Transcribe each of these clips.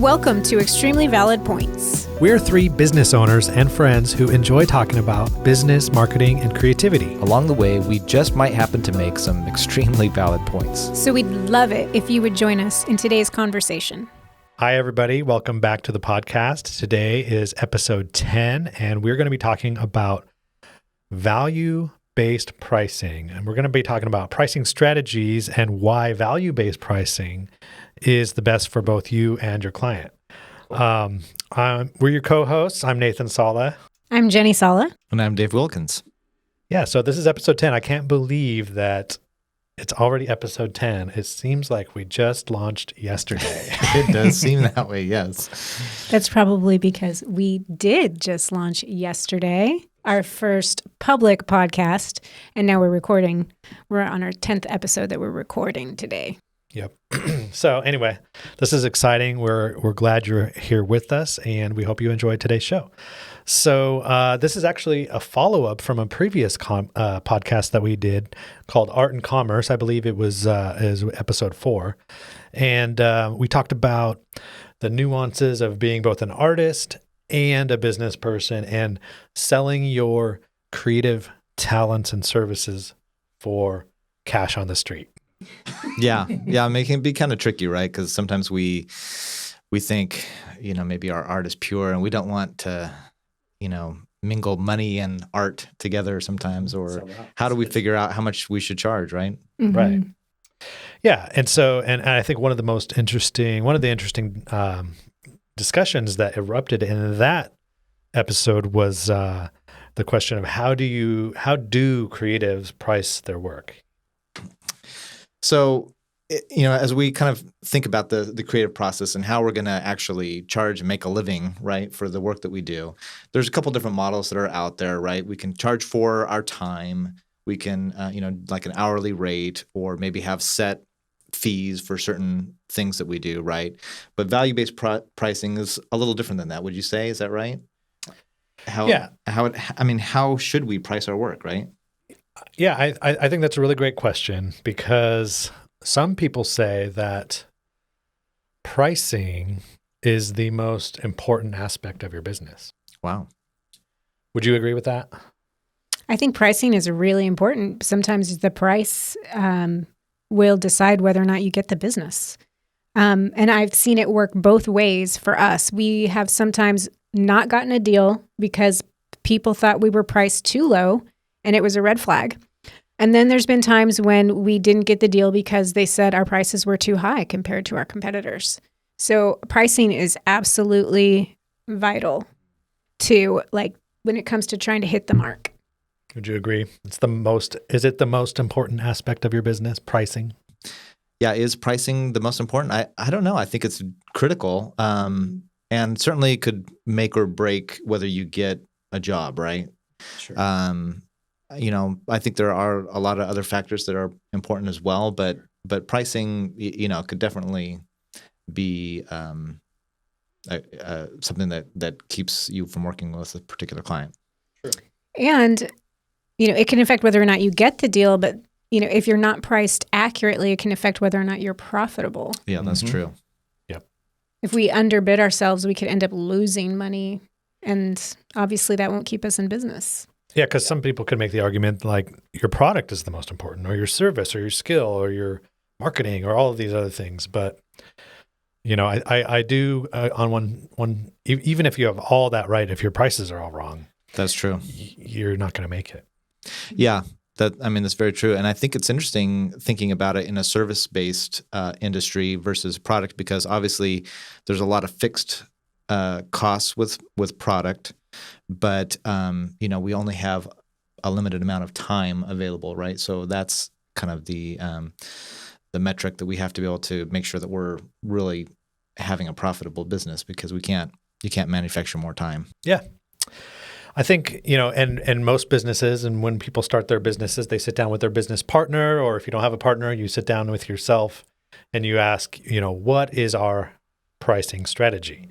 Welcome to Extremely Valid Points. We're three business owners and friends who enjoy talking about business, marketing, and creativity. Along the way, we just might happen to make some extremely valid points. So we'd love it if you would join us in today's conversation. Hi, everybody. Welcome back to the podcast. Today is episode 10, and we're going to be talking about value-based pricing. And we're going to be talking about pricing strategies and why value-based pricing is the best for both you and your client. We're your co-hosts. I'm Nathan Sala. I'm Jenny Sala. And I'm Dave Wilkins. Yeah, so this is episode 10. I can't believe that it's already episode 10. It seems like we just launched yesterday. It does seem that way, yes. That's probably because we did just launch yesterday, our first public podcast, and now we're recording. We're on our 10th episode that we're recording today. Yep. So anyway, this is exciting. We're glad you're here with us, and we hope you enjoyed today's show. So this is actually a follow-up from a previous podcast that we did called Art and Commerce. I believe it was episode 4. And we talked about the nuances of being both an artist and a business person and selling your creative talents and services for cash on the street. Yeah, it can be kind of tricky, right? Because sometimes we think, maybe our art is pure and we don't want to, mingle money and art together sometimes, or how do we figure out how much we should charge, right? Mm-hmm. Right. Yeah. And so, and I think one of the interesting discussions that erupted in that episode was the question of how do creatives price their work? So, as we kind of think about the creative process and how we're going to actually charge and make a living, right, for the work that we do, there's a couple different models that are out there, right? We can charge for our time. We can, like an hourly rate, or maybe have set fees for certain things that we do, right? But value-based pricing is a little different than that. Would you say? Is that right? How should we price our work, right? Yeah, I think that's a really great question, because some people say that pricing is the most important aspect of your business. Wow. Would you agree with that? I think pricing is really important. Sometimes the price will decide whether or not you get the business. And I've seen it work both ways for us. We have sometimes not gotten a deal because people thought we were priced too low, and it was a red flag. And then there's been times when we didn't get the deal because they said our prices were too high compared to our competitors. So pricing is absolutely vital to, when it comes to trying to hit the mark. Would you agree? Is it the most important aspect of your business, pricing? Yeah, is pricing the most important? I don't know. I think it's critical, and certainly could make or break whether you get a job, right? Sure. I think there are a lot of other factors that are important as well, but pricing, could definitely be something that keeps you from working with a particular client. Sure. And, it can affect whether or not you get the deal, but, if you're not priced accurately, it can affect whether or not you're profitable. Yeah, that's true. Yep. If we underbid ourselves, we could end up losing money, and obviously that won't keep us in business. Yeah, because some people could make the argument like your product is the most important, or your service, or your skill, or your marketing, or all of these other things. But I do on one even if you have all that right, if your prices are all wrong, that's true. You're not going to make it. Yeah, that's very true. And I think it's interesting thinking about it in a service-based industry versus product, because obviously there's a lot of fixed costs with product. But, we only have a limited amount of time available, right? So that's kind of the metric that we have to be able to make sure that we're really having a profitable business, because you can't manufacture more time. Yeah. I think, and most businesses, and when people start their businesses, they sit down with their business partner, or if you don't have a partner, you sit down with yourself and you ask, what is our pricing strategy?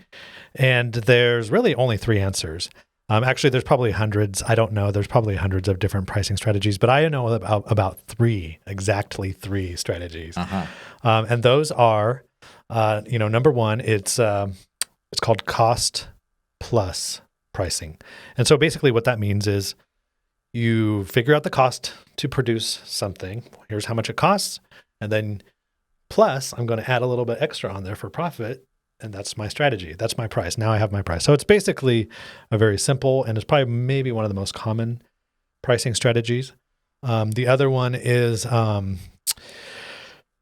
And there's really only 3 answers. Actually, there's probably hundreds. I don't know. There's probably hundreds of different pricing strategies, but I know about exactly three strategies. Uh-huh. And those are Number one, it's called cost plus pricing. And so basically what that means is you figure out the cost to produce something. Here's how much it costs. And then plus I'm going to add a little bit extra on there for profit. And that's my strategy. That's my price. Now I have my price. So it's basically a very simple, and it's probably maybe one of the most common pricing strategies. The other one is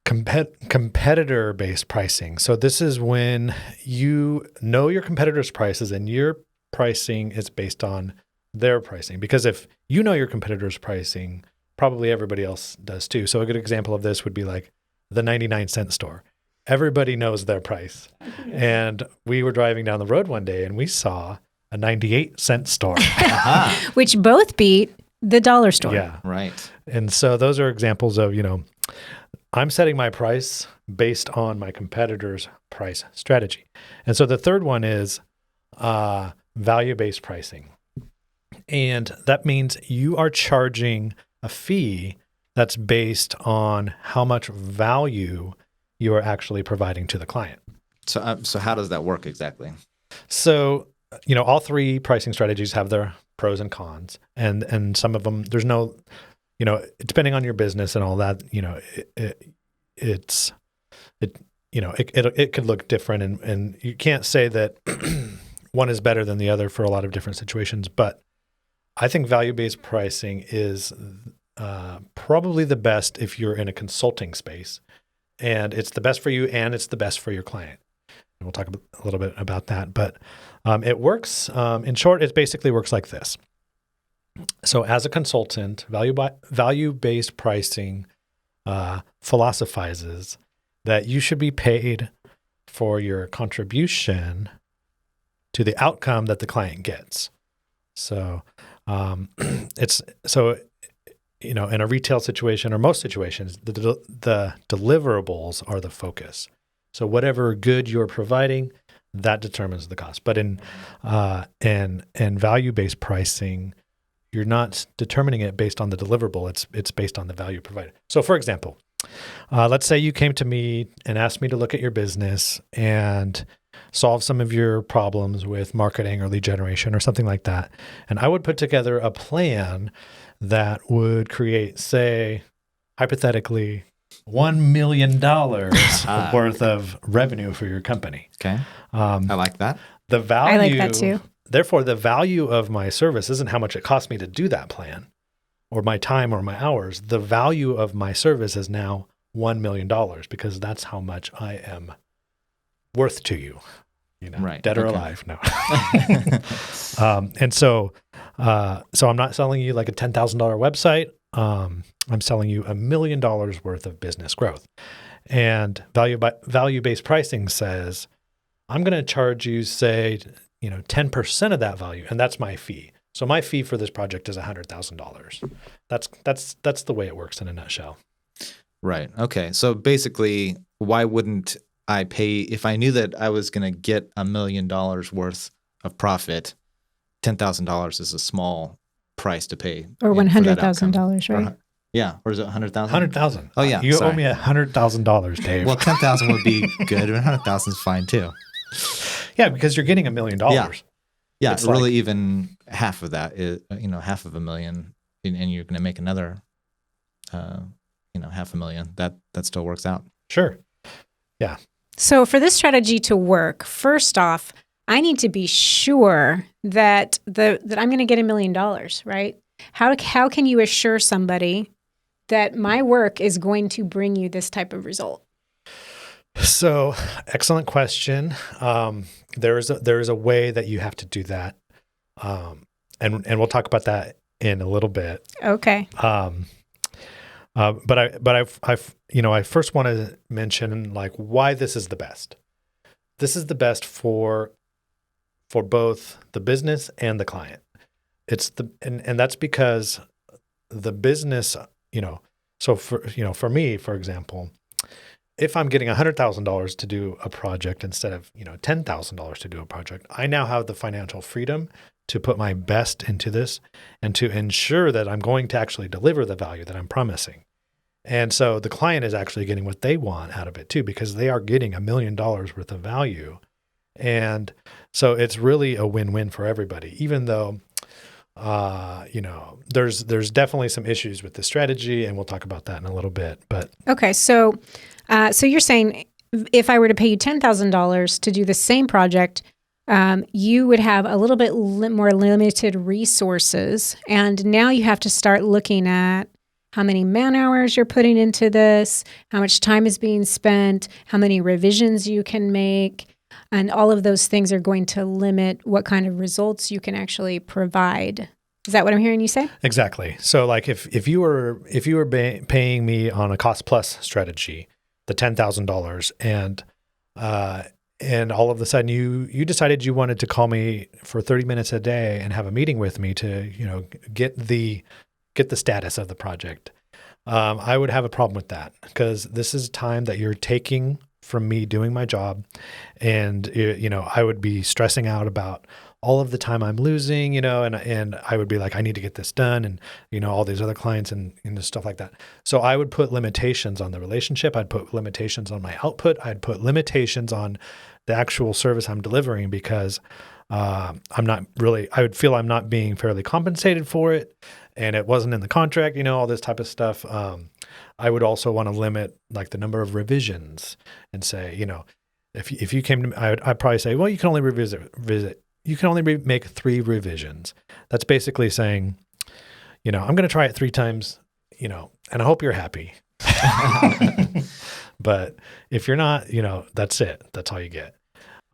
competitor-based pricing. So this is when you know your competitors' prices and your pricing is based on their pricing. Because if you know your competitors' pricing, probably everybody else does too. So a good example of this would be like the 99-cent store. Everybody knows their price. And we were driving down the road one day and we saw a 98-cent store. Which both beat the dollar store. Yeah. Right. And so those are examples of, I'm setting my price based on my competitor's price strategy. And so the third one is value-based pricing. And that means you are charging a fee that's based on how much value you are actually providing to the client. So how does that work exactly? So, all three pricing strategies have their pros and cons, and some of them, there's no, depending on your business and all that, it could look different, and you can't say that one is better than the other for a lot of different situations. But I think value-based pricing is probably the best if you're in a consulting space, and it's the best for you and it's the best for your client. And we'll talk a little bit about that, but it works. In short, it basically works like this. So as a consultant, value-based pricing philosophizes that you should be paid for your contribution to the outcome that the client gets. So in a retail situation or most situations, the deliverables are the focus. So whatever good you're providing, that determines the cost. But in value-based pricing, you're not determining it based on the deliverable. It's based on the value provided. So for example, let's say you came to me and asked me to look at your business and solve some of your problems with marketing or lead generation or something like that. And I would put together a plan that would create, say, hypothetically, $1 million worth of revenue for your company. Okay. I like that. The value, I like that too. Therefore, the value of my service isn't how much it cost me to do that plan or my time or my hours. The value of my service is now $1 million because that's how much I am worth to you, right. Dead or alive. No. And so I'm not selling you like a $10,000 website. I'm selling you $1 million worth of business growth. And value-based pricing says, I'm going to charge you, say, 10% of that value, and that's my fee. So my fee for this project is $100,000. That's the way it works in a nutshell. Right. Okay. So basically, why wouldn't I pay if I knew that I was going to get $1 million worth of profit? $10,000 is a small price to pay, or $100,000, right? Yeah, or is it 100,000? 100,000. Oh yeah, you owe me $100,000, Dave. Well, 10,000 would be good, and 100,000 is fine too. Yeah, because you're getting $1 million. Yeah, it's really even half of that is, half of $1 million, and you're going to make another, $500,000. That still works out. Sure. Yeah. So for this strategy to work, first off, I need to be sure that I'm going to get $1 million, right? How can you assure somebody that my work is going to bring you this type of result? So, excellent question. There is a way that you have to do that, and we'll talk about that in a little bit. Okay. But I first want to mention like why this is the best. This is the best for both the business and the client. And that's because the business, so for me, for example, if I'm getting $100,000 to do a project instead of, $10,000 to do a project, I now have the financial freedom to put my best into this and to ensure that I'm going to actually deliver the value that I'm promising. And so the client is actually getting what they want out of it too, because they are getting $1 million worth of value. And so it's really a win-win for everybody, even though, there's definitely some issues with the strategy, and we'll talk about that in a little bit. But okay, so you're saying if I were to pay you $10,000 to do the same project, you would have a little bit more limited resources, and now you have to start looking at how many man hours you're putting into this, how much time is being spent, how many revisions you can make. And all of those things are going to limit what kind of results you can actually provide. Is that what I'm hearing you say? Exactly. So like if you were paying me on a cost plus strategy, the $10,000, and all of a sudden you decided you wanted to call me for 30 minutes a day and have a meeting with me to, get the status of the project, I would have a problem with that, because this is time that you're taking from me doing my job. And, I would be stressing out about all of the time I'm losing, and I would be like, I need to get this done. And, all these other clients and stuff like that. So I would put limitations on the relationship. I'd put limitations on my output. I'd put limitations on the actual service I'm delivering, because I would feel I'm not being fairly compensated for it. And it wasn't in the contract, all this type of stuff. I would also want to limit like the number of revisions and say, if you came to me, I'd probably say, well, you can only you can only make 3 revisions. That's basically saying, I'm going to try it 3 times, and I hope you're happy. But if you're not, that's it. That's all you get.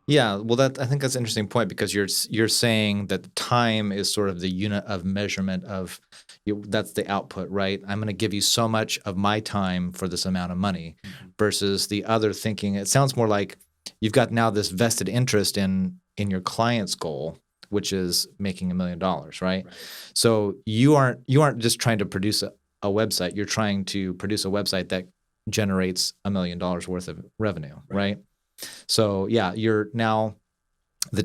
Yeah, well, I think that's an interesting point, because you're saying that time is sort of the unit of measurement of that's the output, right? I'm going to give you so much of my time for this amount of money, versus the other thinking. It sounds more like you've got now this vested interest in your client's goal, which is making $1 million, right? So you aren't just trying to produce a website. You're trying to produce a website that generates $1 million worth of revenue, right? So yeah, you're now the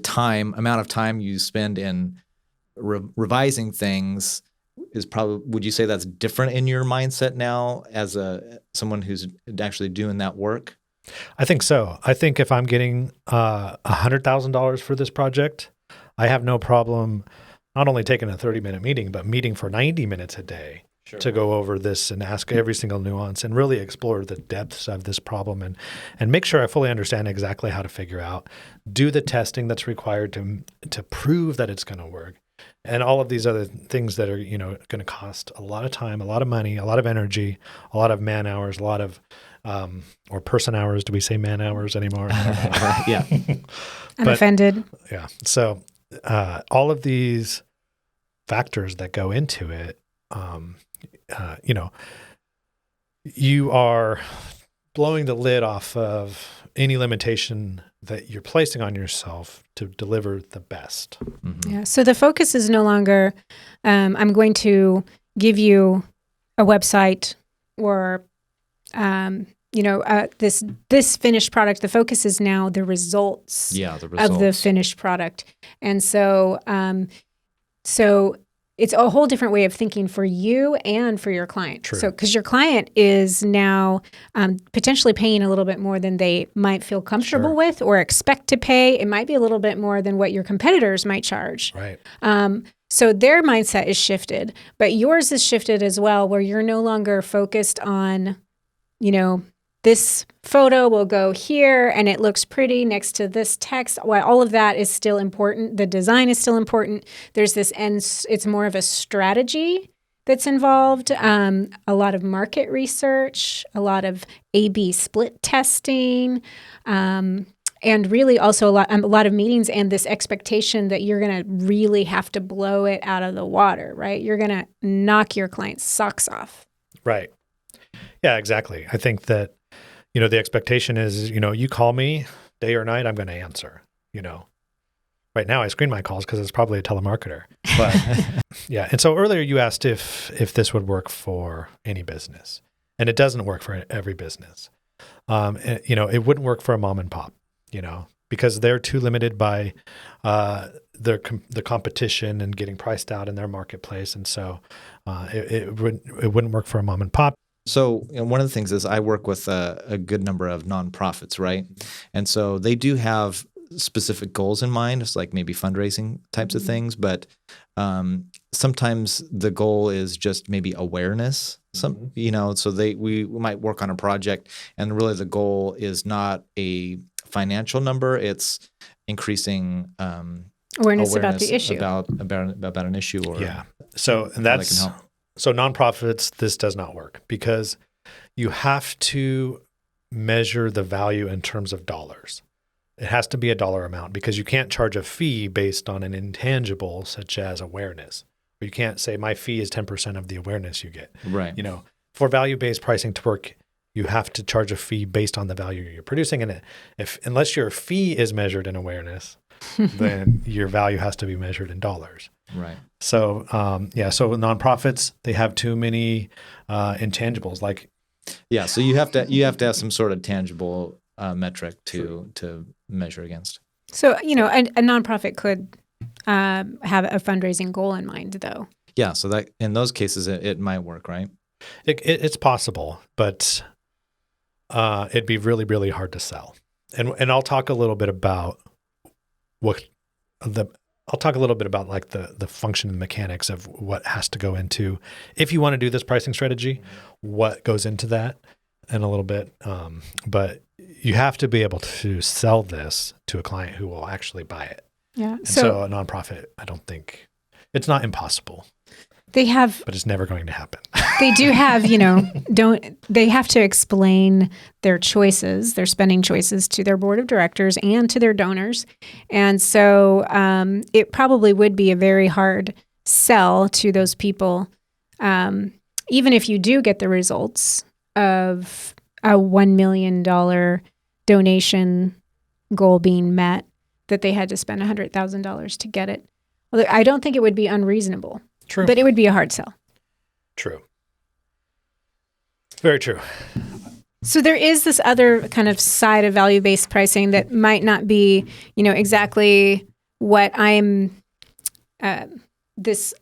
amount of time you spend in revising things is probably, would you say that's different in your mindset now as someone who's actually doing that work? I think so. I think if I'm getting $100,000 for this project, I have no problem not only taking a 30-minute meeting, but meeting for 90 minutes a day. Sure. To go over this and ask every single nuance and really explore the depths of this problem and make sure I fully understand exactly how to figure out, do the testing that's required to prove that it's going to work, and all of these other things that are, going to cost a lot of time, a lot of money, a lot of energy, a lot of man hours, a lot of or person hours. Do we say man hours anymore? Yeah. I'm offended. Yeah. So all of these factors that go into it, you are blowing the lid off of any limitation that you're placing on yourself to deliver the best. Mm-hmm. Yeah. So the focus is no longer, I'm going to give you a website or, this finished product. The focus is now the results. Yeah, the results of the finished product. And so, it's a whole different way of thinking for you and for your client. True. So, because your client is now potentially paying a little bit more than they might feel comfortable Sure. with or expect to pay. It might be a little bit more than what your competitors might charge. Right. So their mindset is shifted, but yours is shifted as well, where you're no longer focused on, this photo will go here and it looks pretty next to this text. While all of that is still important, the design is still important. There's this it's more of a strategy that's involved, a lot of market research, a lot of A/B split testing, and really also a lot of meetings, and this expectation that you're going to really have to blow it out of the water, right? You're going to knock your client's socks off. Right. Yeah, exactly. I think that, the expectation is, you call me day or night, I'm going to answer, Right now I screen my calls because it's probably a telemarketer. But yeah. And so earlier you asked if this would work for any business, and it doesn't work for every business. It wouldn't work for a mom and pop, because they're too limited by the competition and getting priced out in their marketplace. And so it wouldn't work for a mom and pop. So one of the things is I work with a good number of nonprofits, right? And so they do have specific goals in mind. It's like maybe fundraising types of things, but sometimes the goal is just maybe awareness. So we might work on a project, and really the goal is not a financial number; it's increasing awareness about the issue, about an issue, or So and how they that's can help. so nonprofits. This does not work because you have to measure the value in terms of dollars. It has to be a dollar amount because you can't charge a fee based on an intangible such as awareness. Or you can't say my fee is 10% of the awareness you get. Right. For value-based pricing to work, you have to charge a fee based on the value you're producing. And unless your fee is measured in awareness, then your value has to be measured in dollars. Right. So, so nonprofits, they have too many intangibles. So you have to have some sort of tangible metric to measure against. So, a nonprofit could have a fundraising goal in mind, though. Yeah. So that in those cases, it might work, right? It's possible, but it'd be really, really hard to sell. And I'll talk a little bit about the function and mechanics of what has to go into if you want to do this pricing strategy, what goes into that in a little bit. But you have to be able to sell this to a client who will actually buy it. Yeah. And so a nonprofit, I don't think it's not impossible. But it's never going to happen. They do have, they have to explain their choices, their spending choices to their board of directors and to their donors. And so it probably would be a very hard sell to those people, even if you do get the results of a $1 million donation goal being met, that they had to spend $100,000 to get it. Although I don't think it would be unreasonable. True. But it would be a hard sell. True. Very true. So there is this other kind of side of value-based pricing that might not be, exactly what I'm, this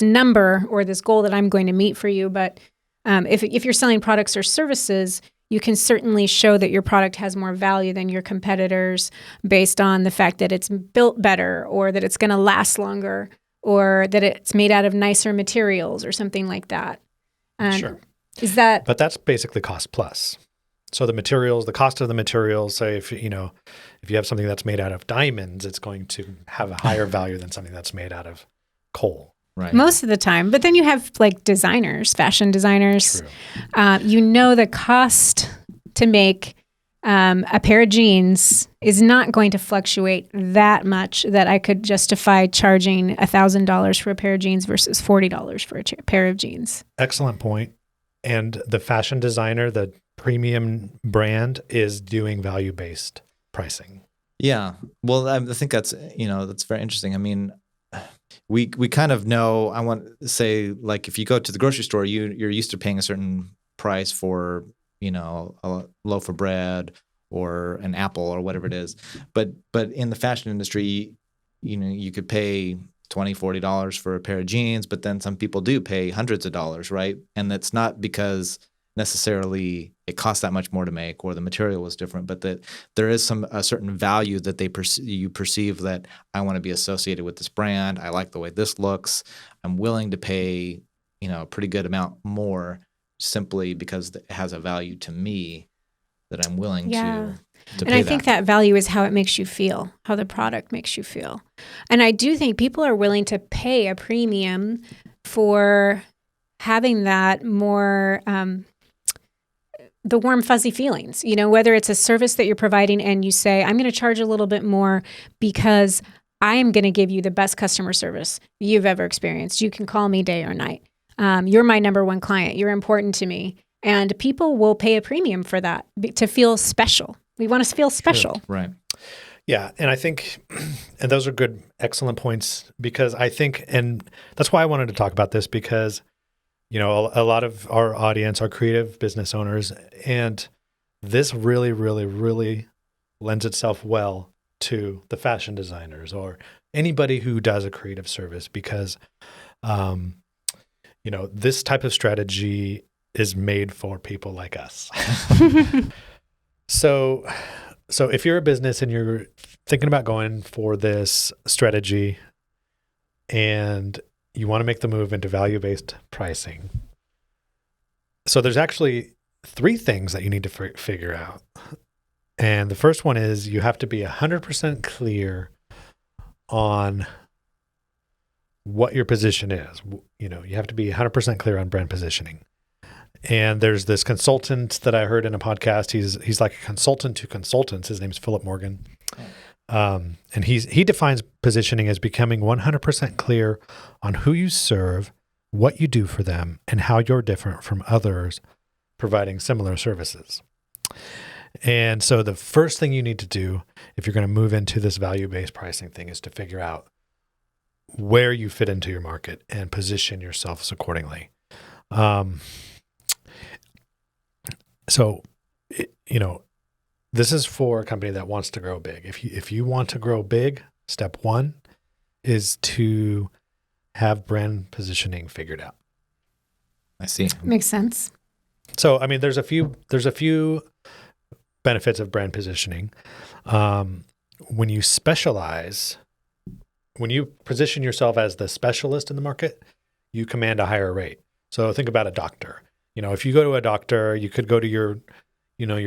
number or this goal that I'm going to meet for you. But if you're selling products or services, you can certainly show that your product has more value than your competitors based on the fact that it's built better or that it's going to last longer, or that it's made out of nicer materials or something like that. Sure. But that's basically cost plus. So the cost of the materials, say if you have something that's made out of diamonds, it's going to have a higher value than something that's made out of coal. Right. Most of the time. But then you have designers, fashion designers. The cost to make a pair of jeans is not going to fluctuate that much that I could justify charging $1,000 for a pair of jeans versus $40 for a pair of jeans. Excellent point. And the fashion designer, the premium brand, is doing value-based pricing. Yeah. Well, I think that's very interesting. I mean, we kind of know. I want to say, if you go to the grocery store, you're used to paying a certain price for a loaf of bread or an apple or whatever it is. But in the fashion industry, you could pay $20, $40 for a pair of jeans, but then some people do pay hundreds of dollars, right? And that's not because necessarily it costs that much more to make or the material was different, but that there is a certain value that you perceive that I want to be associated with this brand. I like the way this looks. I'm willing to pay, a pretty good amount more simply because it has a value to me that I'm willing to and pay I think that value is how it makes you feel, how the product makes you feel. And I do think people are willing to pay a premium for having that more, the warm, fuzzy feelings, whether it's a service that you're providing and you say, I'm going to charge a little bit more because I am going to give you the best customer service you've ever experienced. You can call me day or night. You're my number one client. You're important to me. And people will pay a premium for that to feel special. We want to feel special. Sure. Right. Yeah. And I think, and those are good, excellent points, because I think, and that's why I wanted to talk about this, because, a lot of our audience are creative business owners, and this really, really, really lends itself well to the fashion designers or anybody who does a creative service, because, this type of strategy is made for people like us. So if you're a business and you're thinking about going for this strategy and you want to make the move into value-based pricing, so there's actually 3 things that you need to figure out. And the first one is you have to be 100% clear on what your position is. You know, you have to be 100% clear on brand positioning. And there's this consultant that I heard in a podcast. He's like a consultant to consultants. His name's Philip Morgan. And he defines positioning as becoming 100% clear on who you serve, what you do for them, and how you're different from others providing similar services. And so the first thing you need to do if you're going to move into this value-based pricing thing is to figure out where you fit into your market and position yourselves accordingly. So, you know, this is for a company that wants to grow big. If you want to grow big, step 1 is to have brand positioning figured out. I see. Makes sense. So, I mean, there's a few benefits of brand positioning. When you specialize, when you position yourself as the specialist in the market, you command a higher rate. So think about a doctor. You know, if you go to a doctor, you could go to your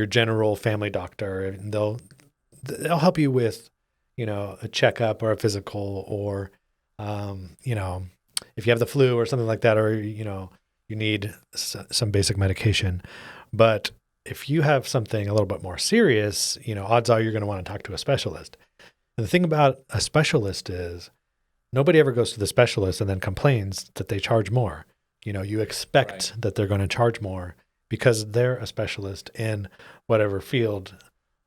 general family doctor, and they'll help you with, you know, a checkup or a physical, or, you know, if you have the flu or something like that, or, you know, you need some basic medication. But if you have something a little bit more serious, you know, odds are you're going to want to talk to a specialist. And the thing about a specialist is nobody ever goes to the specialist and then complains that they charge more. You know, you expect that they're going to charge more because they're a specialist in whatever field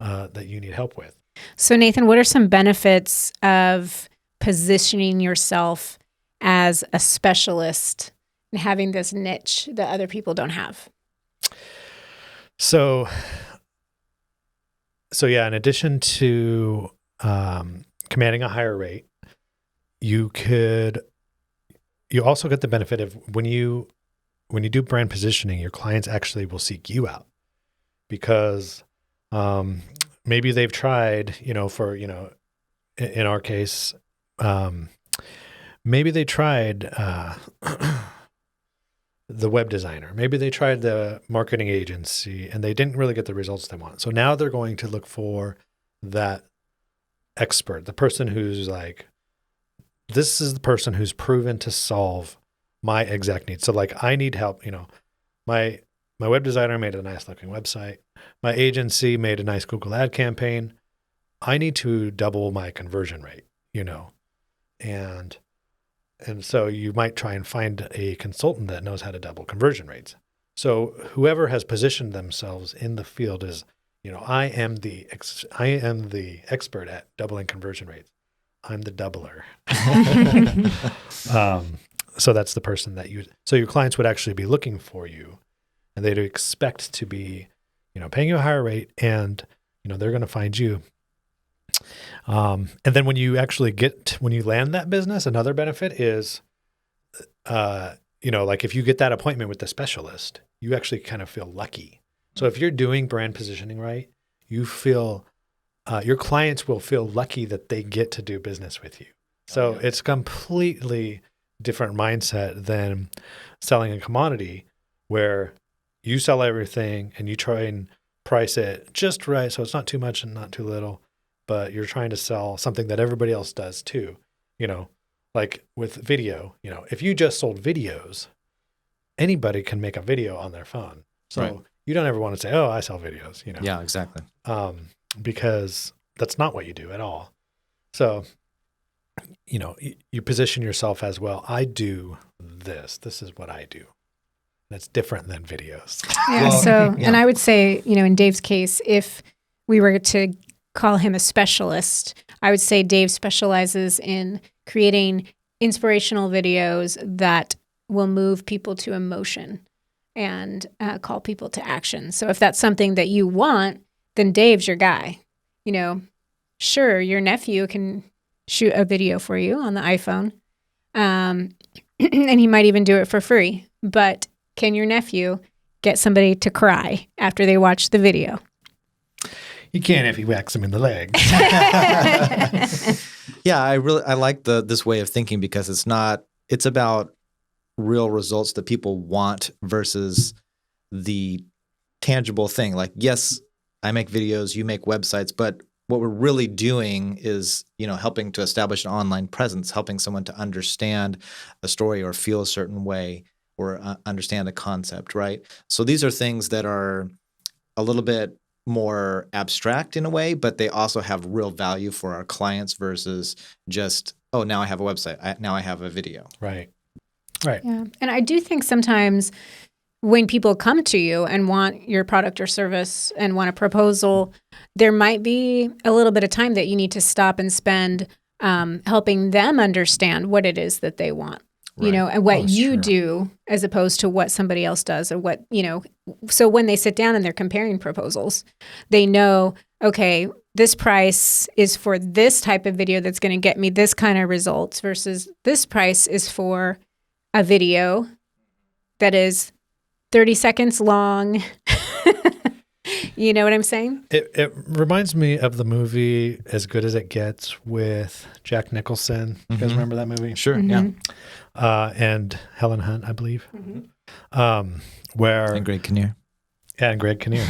that you need help with. So Nathan, what are some benefits of positioning yourself as a specialist and having this niche that other people don't have? So yeah, in addition to commanding a higher rate, you also get the benefit of when you do brand positioning, your clients actually will seek you out because maybe they've tried, you know, for, you know, in our case, maybe they tried the web designer, maybe they tried the marketing agency and they didn't really get the results they want. So now they're going to look for that expert, the person who's like, this is the person who's proven to solve my exact needs. So like, I need help, you know, my web designer made a nice looking website. My agency made a nice Google ad campaign. I need to double my conversion rate, you know, and so you might try and find a consultant that knows how to double conversion rates. So whoever has positioned themselves in the field is, you know, I am the expert at doubling conversion rates. I'm the doubler. So that's the person so your clients would actually be looking for you, and they'd expect to be, you know, paying you a higher rate, and, you know, they're going to find you. And then when you land that business, another benefit is, you know, like if you get that appointment with the specialist, you actually kind of feel lucky. So if you're doing brand positioning right, you feel, your clients will feel lucky that they get to do business with you. So it's completely different mindset than selling a commodity where you sell everything and you try and price it just right. So it's not too much and not too little, but you're trying to sell something that everybody else does too. You know, like with video, you know, if you just sold videos, anybody can make a video on their phone. So you don't ever want to say, oh, I sell videos, you know? Yeah, exactly. Because that's not what you do at all. So, you know, you position yourself as, well, I do this. This is what I do. That's different than videos. Yeah. And I would say, you know, in Dave's case, if we were to call him a specialist, I would say Dave specializes in creating inspirational videos that will move people to emotion and call people to action. So if that's something that you want, then Dave's your guy. You know, sure, your nephew can shoot a video for you on the iPhone, and he might even do it for free. But can your nephew get somebody to cry after they watch the video? You can if you whacks them in the leg. Yeah, I like this way of thinking because it's about real results that people want versus the tangible thing. Like, yes, I make videos, you make websites, but what we're really doing is, helping to establish an online presence, helping someone to understand a story or feel a certain way or understand a concept, right? So these are things that are a little bit more abstract in a way, but they also have real value for our clients versus just, oh, now I have a website. Now I have a video. Right. Yeah. And I do think sometimes when people come to you and want your product or service and want a proposal, there might be a little bit of time that you need to stop and spend helping them understand what it is that they want. Right. And what you do as opposed to what somebody else does or what, so when they sit down and they're comparing proposals, they know, okay, this price is for this type of video that's going to get me this kind of results versus this price is for a video that is 30 seconds long. You know what I'm saying? It reminds me of the movie As Good as It Gets with Jack Nicholson. You guys remember that movie? Sure, Mm-hmm. yeah. And Helen Hunt, I believe. Mm-hmm. Where And Greg Kinnear. Yeah, and Greg Kinnear.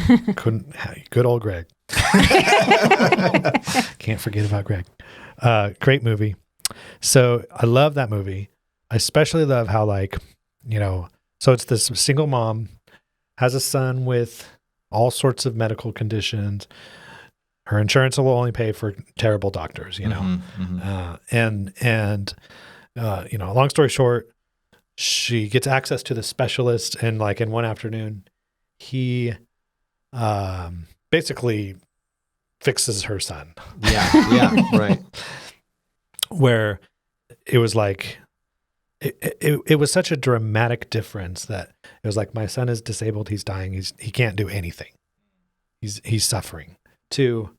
Good old Greg. Can't forget about Greg. Great movie. So I love that movie. I especially love how so it's this single mom, has a son with all sorts of medical conditions. Her insurance will only pay for terrible doctors, long story short, she gets access to the specialist, and in one afternoon, he basically fixes her son. Yeah, right. Where it was it was such a dramatic difference that it was like, my son is disabled, he's dying, he can't do anything, he's suffering, to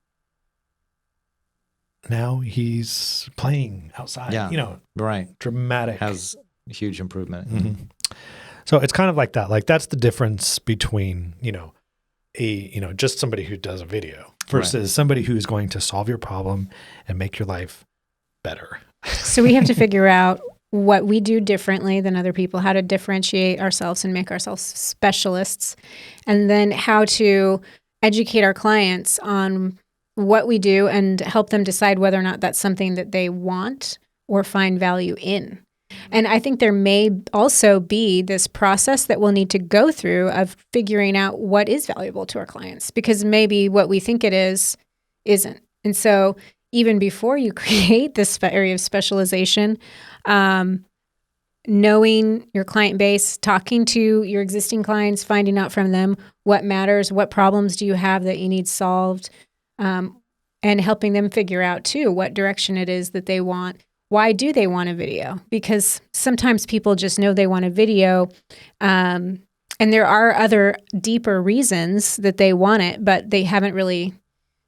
now he's playing outside. Right. Dramatic. Has a huge improvement. Mm-hmm. So it's kind of like that. Like, that's the difference between just somebody who does a video versus somebody who's going to solve your problem and make your life better. So we have to figure out what we do differently than other people, how to differentiate ourselves and make ourselves specialists, and then how to educate our clients on what we do and help them decide whether or not that's something that they want or find value in. And I think there may also be this process that we'll need to go through of figuring out what is valuable to our clients, because maybe what we think it is isn't. And so even before you create this area of specialization, knowing your client base, talking to your existing clients, finding out from them what matters, what problems do you have that you need solved, and helping them figure out too what direction it is that they want. Why do they want a video? Because sometimes people just know they want a video, and there are other deeper reasons that they want it, but they haven't really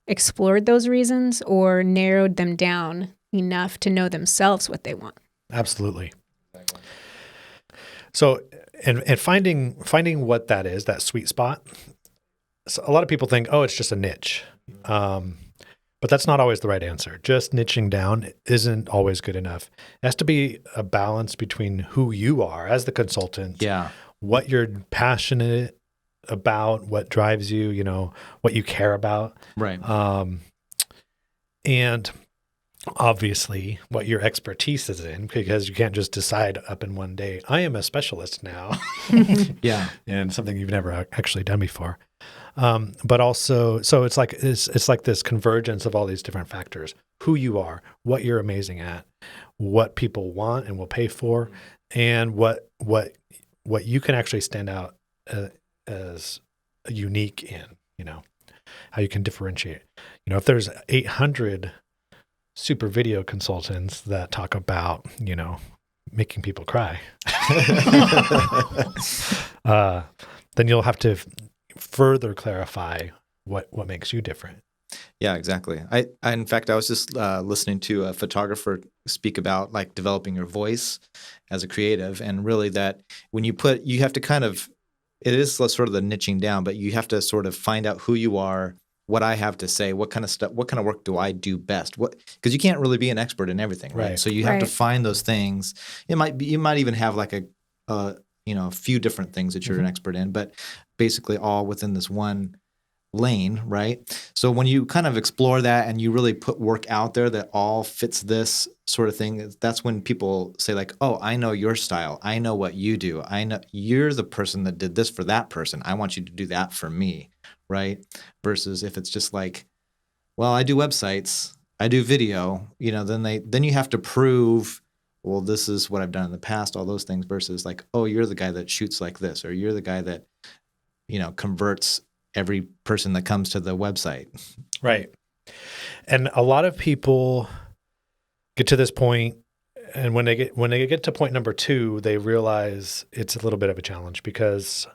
explored those reasons or narrowed them down enough to know themselves what they want. Absolutely. So, and finding what that is, that sweet spot. So a lot of people think, oh, it's just a niche. But that's not always the right answer. Just niching down isn't always good enough. It has to be a balance between who you are as the consultant, what you're passionate about, what drives you, what you care about. Right. And obviously what your expertise is in, because you can't just decide up in one day, I am a specialist now. Yeah. And something you've never actually done before. But also, so it's like this convergence of all these different factors: who you are, what you're amazing at, what people want and will pay for, and what you can actually stand out as unique in, how you can differentiate. If there's 800 super video consultants that talk about, making people cry, then you'll have to further clarify what makes you different. Yeah, exactly. I in fact, I was just listening to a photographer speak about developing your voice as a creative, and really that when you have to kind of it is sort of the niching down, but you have to sort of find out who you are, what I have to say, what kind of stuff, what kind of work do I do best? Because you can't really be an expert in everything, right? So you have to find those things. You might even have like a few different things that you're an expert in, but basically all within this one lane, right? So when you kind of explore that and you really put work out there that all fits this sort of thing, that's when people say like, oh, I know your style. I know what you do. I know you're the person that did this for that person. I want you to do that for me, right? Versus if it's just like, well, I do websites, I do video, then you have to prove, well, this is what I've done in the past, all those things, versus like, oh, you're the guy that shoots like this, or you're the guy that, converts every person that comes to the website. Right. And a lot of people get to this point, and when they get to point number 2, they realize it's a little bit of a challenge because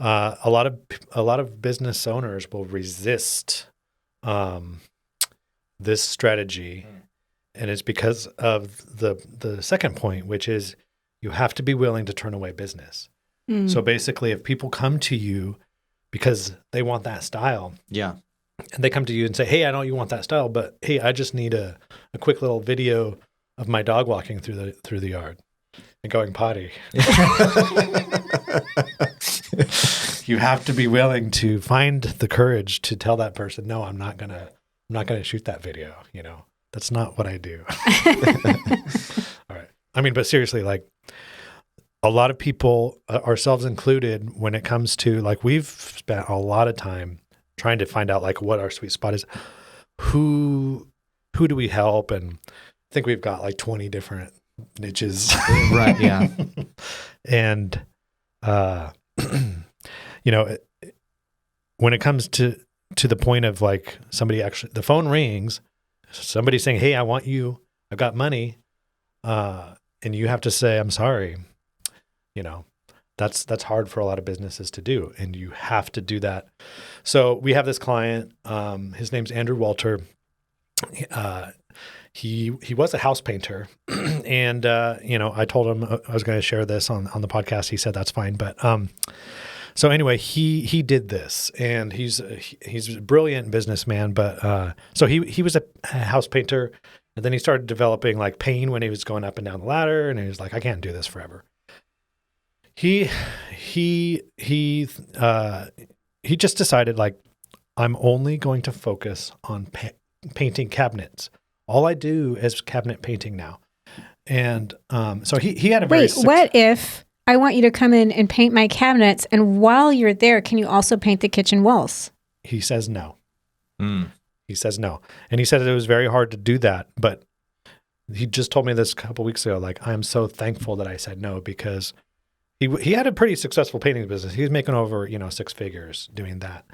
a lot of business owners will resist this strategy. And it's because of the second point, which is you have to be willing to turn away business. So basically, if people come to you because they want that style, and they come to you and say, "Hey, I know you want that style, but hey, I just need a quick little video of my dog walking through the yard and going potty." You have to be willing to find the courage to tell that person, "No, I'm not gonna shoot that video. That's not what I do." All right. I mean, but seriously, like a lot of people, ourselves included, when it comes to like, we've spent a lot of time trying to find out like what our sweet spot is. Who do we help? And I think we've got like 20 different niches. Right. Yeah. And, when it comes to the point of like somebody actually, the phone rings, somebody saying, "Hey, I want you, I've got money." And you have to say, "I'm sorry." That's hard for a lot of businesses to do. And you have to do that. So we have this client, his name's Andrew Walter. He was a house painter and, I told him I was going to share this on the podcast. He said, that's fine. But, so anyway, he did this, and he's a brilliant businessman. But so he was a house painter, and then he started developing like pain when he was going up and down the ladder, and he was like, I can't do this forever. He just decided like, I'm only going to focus on painting cabinets. All I do is cabinet painting now, and so he had a very what if I want you to come in and paint my cabinets, and while you're there, can you also paint the kitchen walls? He says no. He says no. And he said it was very hard to do that. But he just told me this a couple weeks ago, like, I'm so thankful that I said no, because he had a pretty successful painting business. He was making over, 6 figures doing that.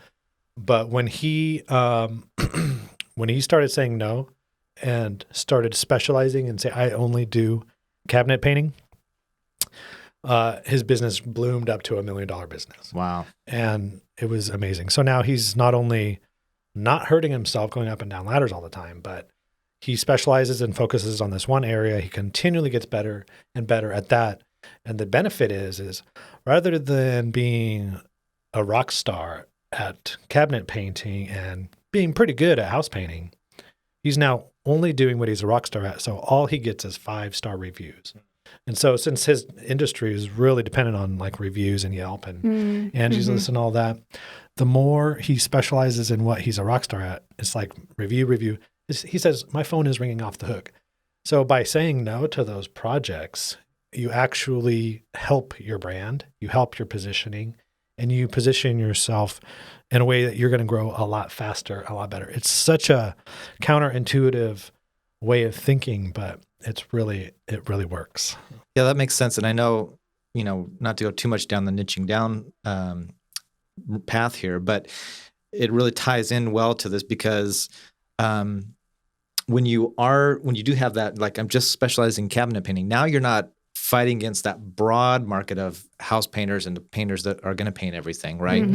But when he started saying no and started specializing and say, I only do cabinet painting, his business bloomed up to $1 million business. Wow. And it was amazing. So now he's not only not hurting himself going up and down ladders all the time, but he specializes and focuses on this one area. He continually gets better and better at that. And the benefit is rather than being a rock star at cabinet painting and being pretty good at house painting, he's now only doing what he's a rock star at. So all he gets is 5-star reviews. And so since his industry is really dependent on like reviews and Yelp and Angie's List and all that, the more he specializes in what he's a rock star at, it's like review. He says, my phone is ringing off the hook. So by saying no to those projects, you actually help your brand, you help your positioning, and you position yourself in a way that you're going to grow a lot faster, a lot better. It's such a counterintuitive way of thinking, but it really works. Yeah, that makes sense. And I know, not to go too much down the niching down path here, but it really ties in well to this because when you do have that, like, I'm just specializing in cabinet painting, now you're not fighting against that broad market of house painters and the painters that are going to paint everything, right?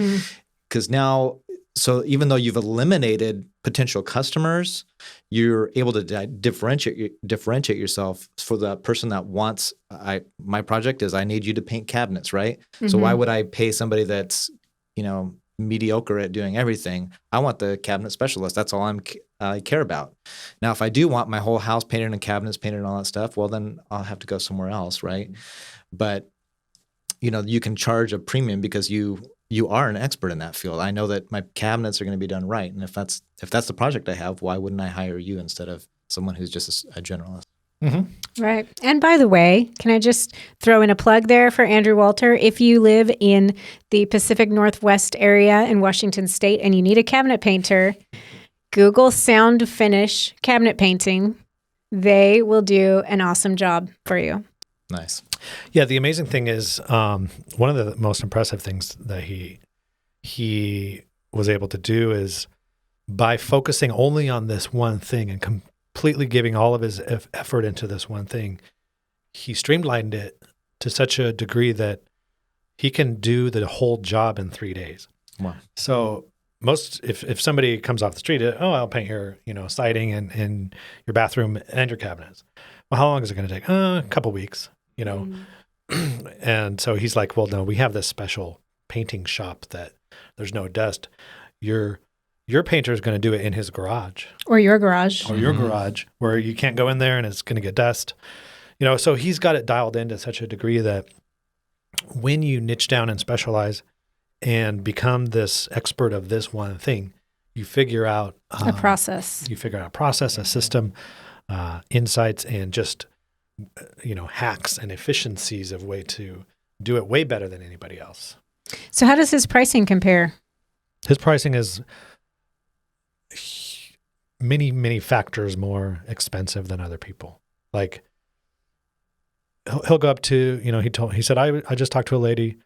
Because now so even though you've eliminated potential customers, you're able to differentiate yourself for the person that wants. My project is I need you to paint cabinets, right? Mm-hmm. So why would I pay somebody that's mediocre at doing everything? I want the cabinet specialist. That's all I care about. Now, if I do want my whole house painted and cabinets painted and all that stuff, well, then I'll have to go somewhere else, right? But you can charge a premium because you are an expert in that field. I know that my cabinets are going to be done right, and if that's the project I have, why wouldn't I hire you instead of someone who's just a generalist? Mm-hmm. Right. And by the way, can I just throw in a plug there for Andrew Walter? If you live in the Pacific Northwest area in Washington State and you need a cabinet painter, Google Sound Finish cabinet painting. They will do an awesome job for you. Nice. Yeah, the amazing thing is one of the most impressive things that he was able to do is by focusing only on this one thing and completely giving all of his effort into this one thing, he streamlined it to such a degree that he can do the whole job in 3 days. Wow. So if somebody comes off the street, I'll paint your siding and your bathroom and your cabinets. Well, how long is it going to take? A couple weeks, And so he's like, well, no, we have this special painting shop that there's no dust. Your painter is going to do it in his garage. Or your garage. Or your garage, where you can't go in there and it's going to get dust. So he's got it dialed in to such a degree that when you niche down and specialize and become this expert of this one thing, you figure out a process. You figure out a process, a system, insights, and just hacks and efficiencies of way to do it way better than anybody else. So how does his pricing compare? His pricing is many, many factors more expensive than other people. Like he'll go up to, he said, I just talked to a lady.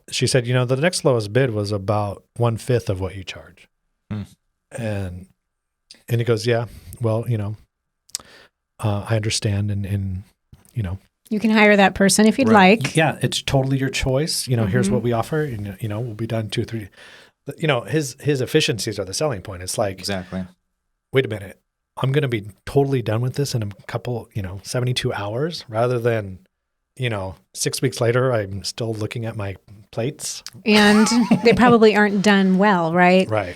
She said, the next lowest bid was about 1/5 of what you charge. And he goes, yeah, well, I understand. And you can hire that person if you'd like. Yeah. It's totally your choice. Here's what we offer and, we'll be done 2 or 3. His efficiencies are the selling point. It's like, exactly. Wait a minute. I'm going to be totally done with this in a couple, 72 hours rather than, 6 weeks later, I'm still looking at my plates. And they probably aren't done well, right? Right.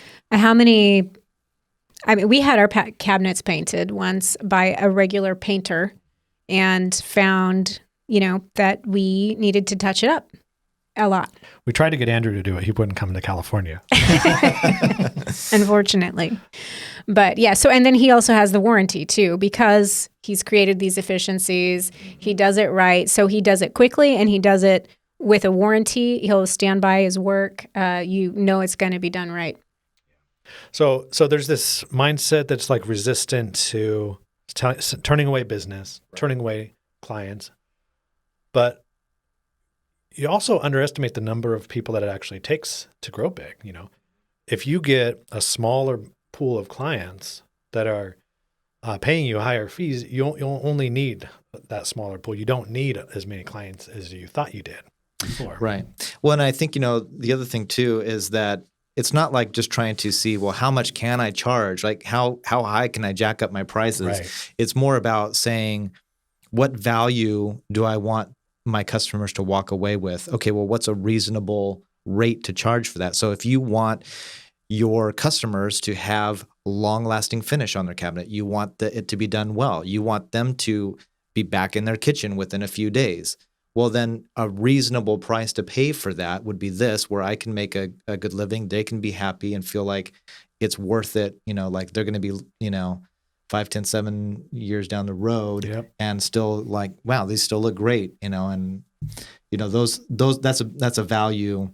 We had our cabinets painted once by a regular painter and found, that we needed to touch it up a lot. We tried to get Andrew to do it. He wouldn't come to California. Unfortunately. But yeah, and then he also has the warranty too, because he's created these efficiencies. He does it right. So he does it quickly and he does it with a warranty. He'll stand by his work. It's going to be done right. So there's this mindset that's like resistant to turning away business, turning away clients. But you also underestimate the number of people that it actually takes to grow big. If you get a smaller pool of clients that are paying you higher fees, you'll only need that smaller pool. You don't need as many clients as you thought you did before. Right. Well, and I think, the other thing too is that it's not like just trying to see, well, how much can I charge? Like how high can I jack up my prices? Right. It's more about saying, what value do I want my customers to walk away with? Okay, well, what's a reasonable rate to charge for that? So if you want your customers to have long-lasting finish on their cabinet, you want it to be done well, you want them to be back in their kitchen within a few days, well, then a reasonable price to pay for that would be this, where I can make a good living, they can be happy and feel like it's worth it, like they're going to be, 5, 10, 7 years down the road. Yep. And still like, wow, these still look great, and those that's a value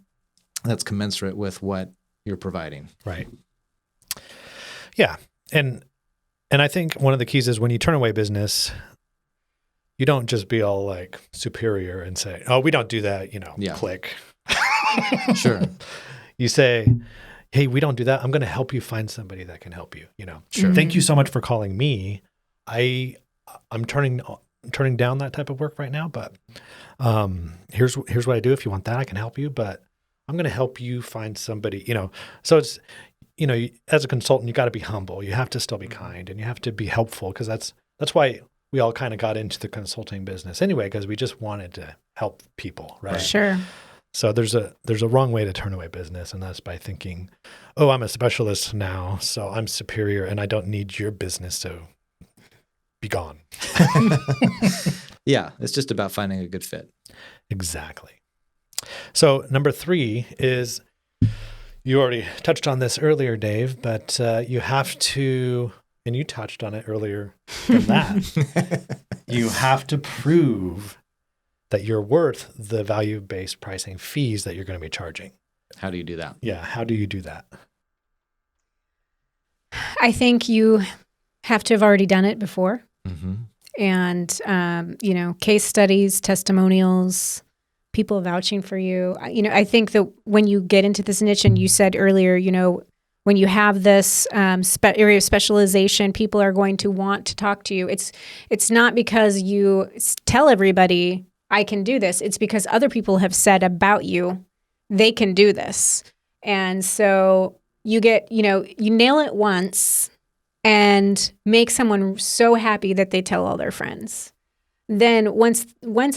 that's commensurate with what you're providing. Right. Yeah. And I think one of the keys is when you turn away business, you don't just be all like superior and say, oh, we don't do that, click. Sure. You say, hey, we don't do that. I'm going to help you find somebody that can help you, Sure. Thank you so much for calling me. I'm turning down that type of work right now, but here's what I do. If you want that, I can help you, but I'm going to help you find somebody, so it's, as a consultant, you got to be humble. You have to still be kind, and you have to be helpful, because that's why we all kind of got into the consulting business anyway, because we just wanted to help people, right? Sure. So there's a wrong way to turn away business, and that's by thinking, oh, I'm a specialist now, so I'm superior, and I don't need your business, so be gone. Yeah, it's just about finding a good fit. Exactly. So number 3 is, you already touched on this earlier, Dave, but you have to, and you touched on it earlier than that, you have to prove that you're worth the value-based pricing fees that you're going to be charging. How do you do that? Yeah, how do you do that? I think you have to have already done it before. Mm-hmm. And, case studies, testimonials, people vouching for you. I think that when you get into this niche, and you said earlier, when you have this area of specialization, people are going to want to talk to you. It's not because you tell everybody, I can do this. It's because other people have said about you, they can do this. And so you get, you nail it once and make someone so happy that they tell all their friends. Then once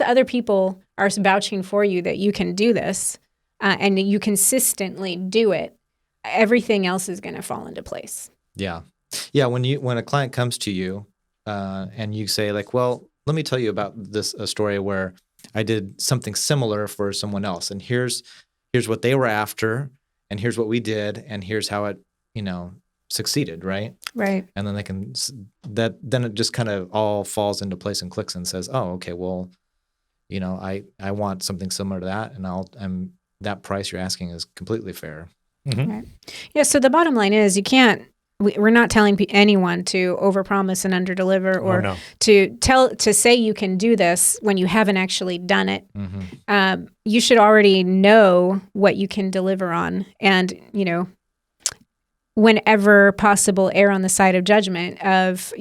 other people are vouching for you that you can do this, and you consistently do it, everything else is going to fall into place. Yeah. Yeah. When a client comes to you, and you say, like, well, let me tell you about a story where I did something similar for someone else, and here's what they were after, and here's what we did, and here's how it, succeeded, right? Right. And then then it just kind of all falls into place and clicks and says, oh, okay, well, I want something similar to that, and that price you're asking is completely fair. Mm-hmm. Right. Yeah. So the bottom line is, we're not telling anyone to overpromise and underdeliver, or to say you can do this when you haven't actually done it. Mm-hmm. You should already know what you can deliver on, and whenever possible, err on the side of judgment of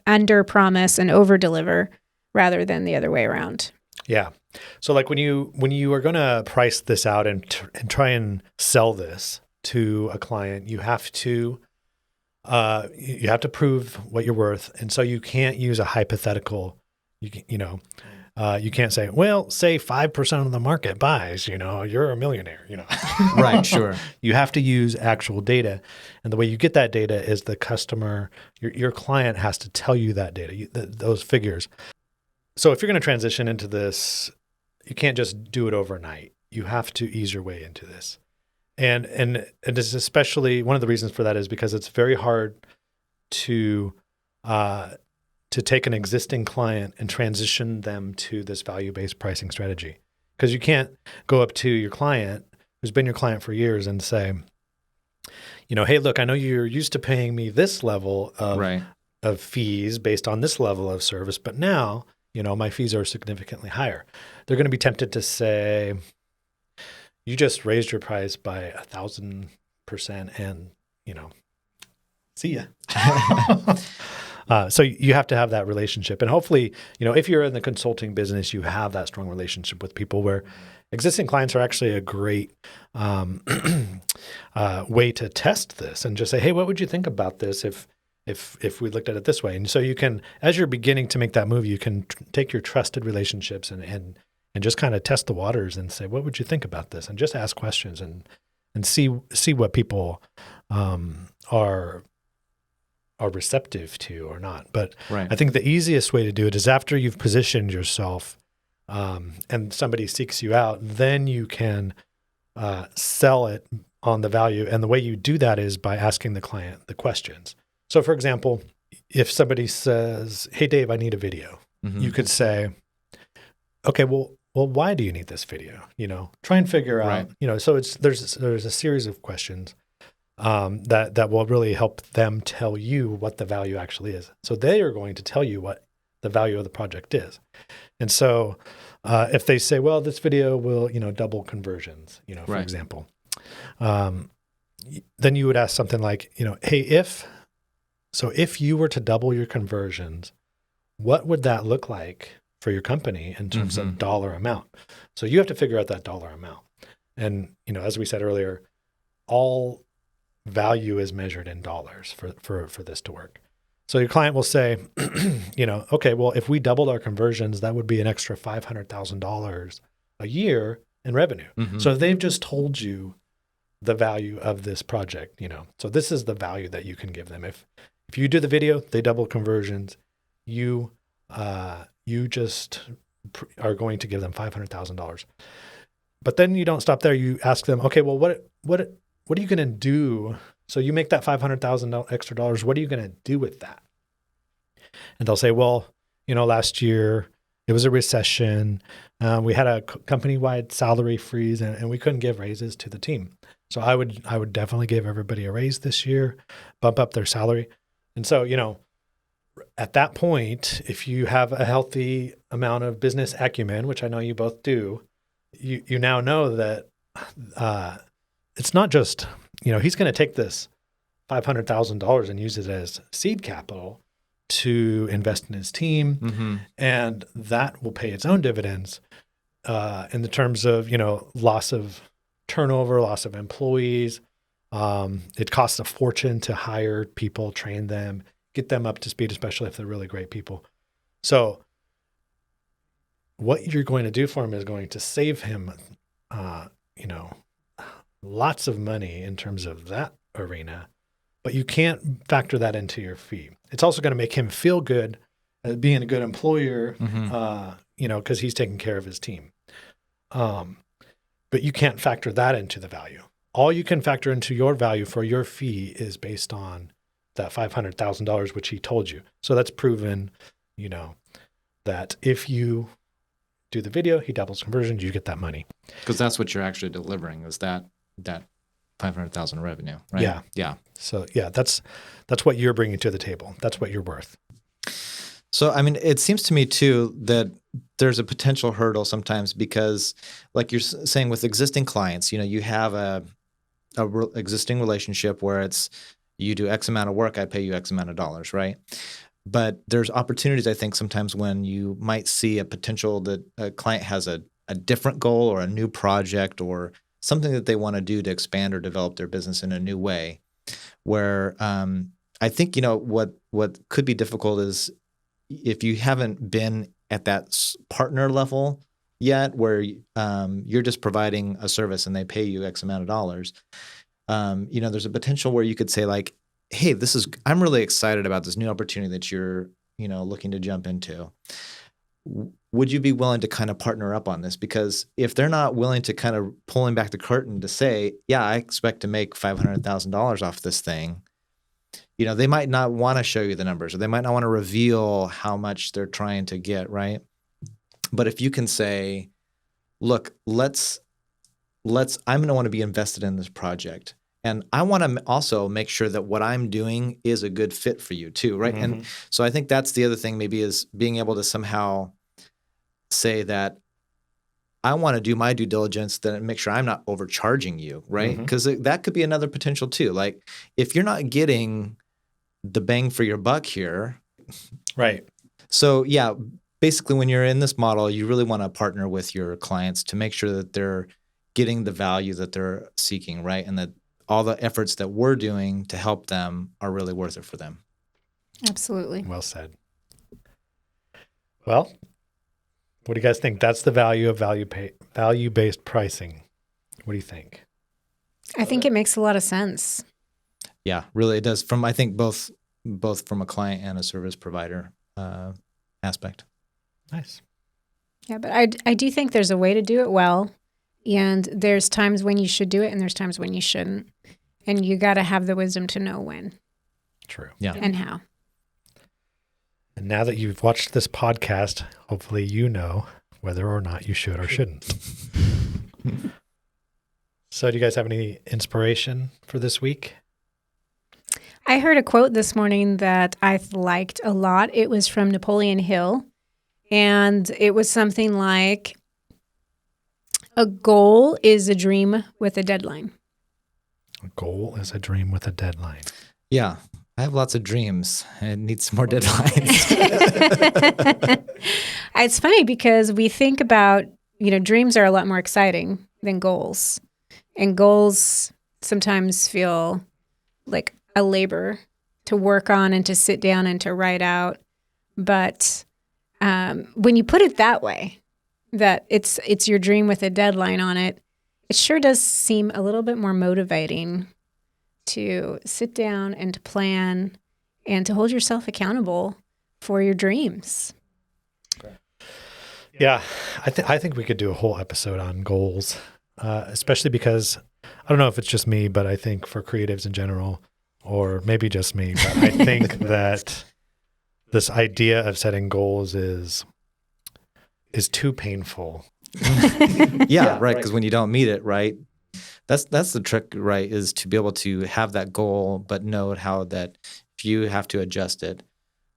under promise and over deliver, rather than the other way around. Yeah. So like when you are going to price this out and try and sell this to a client, you have to prove what you're worth, and so you can't use a hypothetical. You can't say, well, say 5% of the market buys. You're a millionaire. Right. Sure. You have to use actual data, and the way you get that data is the customer, your client has to tell you that data, those figures. So if you're going to transition into this, you can't just do it overnight. You have to ease your way into this. And it's especially, one of the reasons for that is because it's very hard to take an existing client and transition them to this value-based pricing strategy. Because you can't go up to your client who's been your client for years and say, hey, look, I know you're used to paying me this level of fees based on this level of service, but now, my fees are significantly higher. They're going to be tempted to say, you just raised your price by 1,000%, and see ya. So you have to have that relationship, and hopefully, if you're in the consulting business, you have that strong relationship with people, where existing clients are actually a great way to test this and just say, hey, what would you think about this if we looked at it this way? And so you can, as you're beginning to make that move, you can take your trusted relationships and just kind of test the waters and say, what would you think about this? And just ask questions and see what people are receptive to or not. But right. I think the easiest way to do it is after you've positioned yourself and somebody seeks you out, then you can sell it on the value. And the way you do that is by asking the client the questions. So for example, if somebody says, hey, Dave, I need a video, Mm-hmm. you could say, okay, well, why do you need this video? Try and figure out, so there's a series of questions that will really help them tell you what the value actually is. So they are going to tell you what the value of the project is. And so if they say, well, this video will, double conversions, for right. example, then you would ask something like, hey, if you were to double your conversions, what would that look like for your company in terms mm-hmm. of dollar amount? So you have to figure out that dollar amount. And, as we said earlier, all value is measured in dollars for this to work. So your client will say, okay, well, if we doubled our conversions, that would be an extra $500,000 a year in revenue. Mm-hmm. So they've just told you the value of this project, So this is the value that you can give them. If you do the video, they double conversions, you just are going to give them $500,000. But then you don't stop there. You ask them, okay, well, what are you going to do? So you make that $500,000 extra dollars. What are you going to do with that? And they'll say, well, last year it was a recession. We had a company-wide salary freeze, and we couldn't give raises to the team. So I would definitely give everybody a raise this year, bump up their salary. And so, at that point, if you have a healthy amount of business acumen, which I know you both do, you now know that it's not just, he's going to take this $500,000 and use it as seed capital to invest in his team. Mm-hmm. And that will pay its own dividends in the terms of, loss of turnover, loss of employees. It costs a fortune to hire people, train them, get them up to speed, especially if they're really great people. So what you're going to do for him is going to save him, lots of money in terms of that arena, but you can't factor that into your fee. It's also going to make him feel good as being a good employer, because he's taking care of his team. But you can't factor that into the value. All you can factor into your value for your fee is based on that $500,000, which he told you. So that's proven, that if you do the video, he doubles conversions, you get that money. Because that's what you're actually delivering, is that 500,000 revenue, right? Yeah. Yeah. So that's what you're bringing to the table. That's what you're worth. So, it seems to me too that there's a potential hurdle sometimes because, like you're saying, with existing clients, you have a existing relationship where it's you do X amount of work, I pay you X amount of dollars, right? But there's opportunities, I think, sometimes when you might see a potential that a client has a different goal or a new project or something that they want to do to expand or develop their business in a new way, where I think, what could be difficult is if you haven't been at that partner level yet, where you're just providing a service and they pay you X amount of dollars, there's a potential where you could say like, hey, I'm really excited about this new opportunity that you're, looking to jump into. Would you be willing to kind of partner up on this? Because if they're not willing to kind of pulling back the curtain to say, yeah, I expect to make $500,000 off this thing, they might not want to show you the numbers, or they might not want to reveal how much they're trying to get, right? But if you can say, look, I'm going to want to be invested in this project. And I want to also make sure that what I'm doing is a good fit for you too, right? Mm-hmm. And so I think that's the other thing maybe is being able to somehow say that I want to do my due diligence and make sure I'm not overcharging you, right? Because that could be another potential too. Like if you're not getting the bang for your buck here. Right. So yeah, basically when you're in this model, you really want to partner with your clients to make sure that they're getting the value that they're seeking, right? And that all the efforts that we're doing to help them are really worth it for them. Absolutely. Well said. Well, what do you guys think? That's the value of value-based pricing. What do you think? I think it makes a lot of sense. Yeah, really it does. I think both from a client and a service provider aspect. Nice. Yeah, but I do think there's a way to do it well. And there's times when you should do it and there's times when you shouldn't. And you got to have the wisdom to know when. True. Yeah. And how. And now that you've watched this podcast, hopefully you know whether or not you should or shouldn't. So do you guys have any inspiration for this week? I heard a quote this morning that I liked a lot. It was from Napoleon Hill. And it was something like, a goal is a dream with a deadline. A goal is a dream with a deadline. Yeah. I have lots of dreams. I need some more deadlines. It's funny because we think about, dreams are a lot more exciting than goals. And goals sometimes feel like a labor to work on and to sit down and to write out. But when you put it that way, that it's your dream with a deadline on it, it sure does seem a little bit more motivating to sit down and to plan and to hold yourself accountable for your dreams. Yeah, I think we could do a whole episode on goals, especially because I don't know if it's just me, but I think for creatives in general, or maybe just me, but I think that this idea of setting goals is too painful. Yeah, right. Because when you don't meet it, right, that's the trick, right? Is to be able to have that goal, but know how that if you have to adjust it,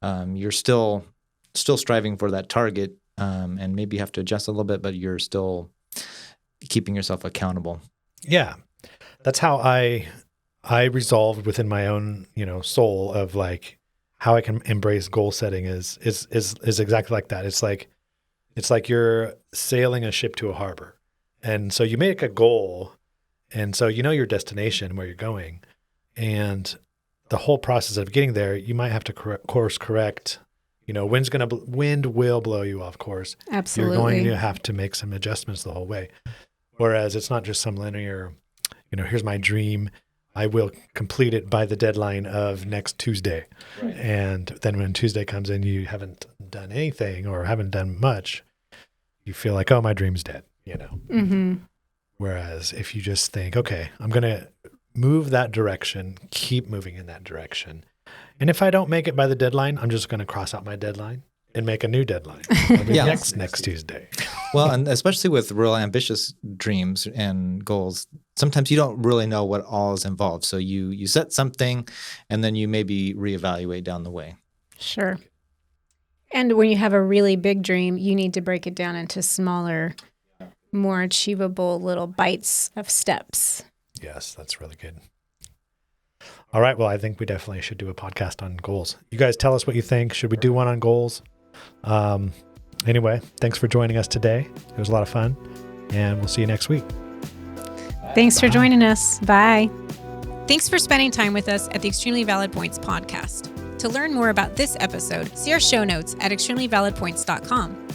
you're still striving for that target, and maybe you have to adjust a little bit, but you're still keeping yourself accountable. Yeah, that's how I resolved within my own soul of like how I can embrace goal setting is exactly like that. It's like you're sailing a ship to a harbor, and so you make a goal, and so you know your destination where you're going, and the whole process of getting there, you might have to course correct. Wind will blow you off course. Absolutely. You're going to have to make some adjustments the whole way. Whereas it's not just some linear, here's my dream. I will complete it by the deadline of next Tuesday. Right. And then when Tuesday comes in, you haven't done anything or haven't done much. You feel like, oh, my dream's dead, Mm-hmm. Whereas if you just think, okay, I'm going to move that direction, keep moving in that direction. And if I don't make it by the deadline, I'm just going to cross out my deadline and make a new deadline. Next Tuesday. Well, and especially with real ambitious dreams and goals, sometimes you don't really know what all is involved. So you set something and then you maybe reevaluate down the way. Sure. And when you have a really big dream, you need to break it down into smaller, more achievable little bites of steps. Yes, that's really good. All right. Well, I think we definitely should do a podcast on goals. You guys tell us what you think. Should we do one on goals? Anyway, thanks for joining us today. It was a lot of fun, and we'll see you next week. Thanks for joining us. Bye. Thanks for spending time with us at the Extremely Valid Points podcast. To learn more about this episode, see our show notes at extremelyvalidpoints.com.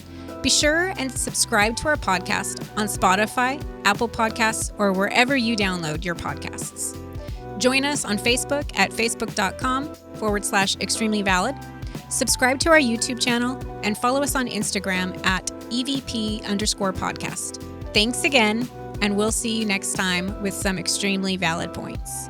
Be sure and subscribe to our podcast on Spotify, Apple Podcasts, or wherever you download your podcasts. Join us on Facebook at facebook.com/extremelyvalid. Subscribe to our YouTube channel and follow us on Instagram at EVP_podcast. Thanks again, and we'll see you next time with some extremely valid points.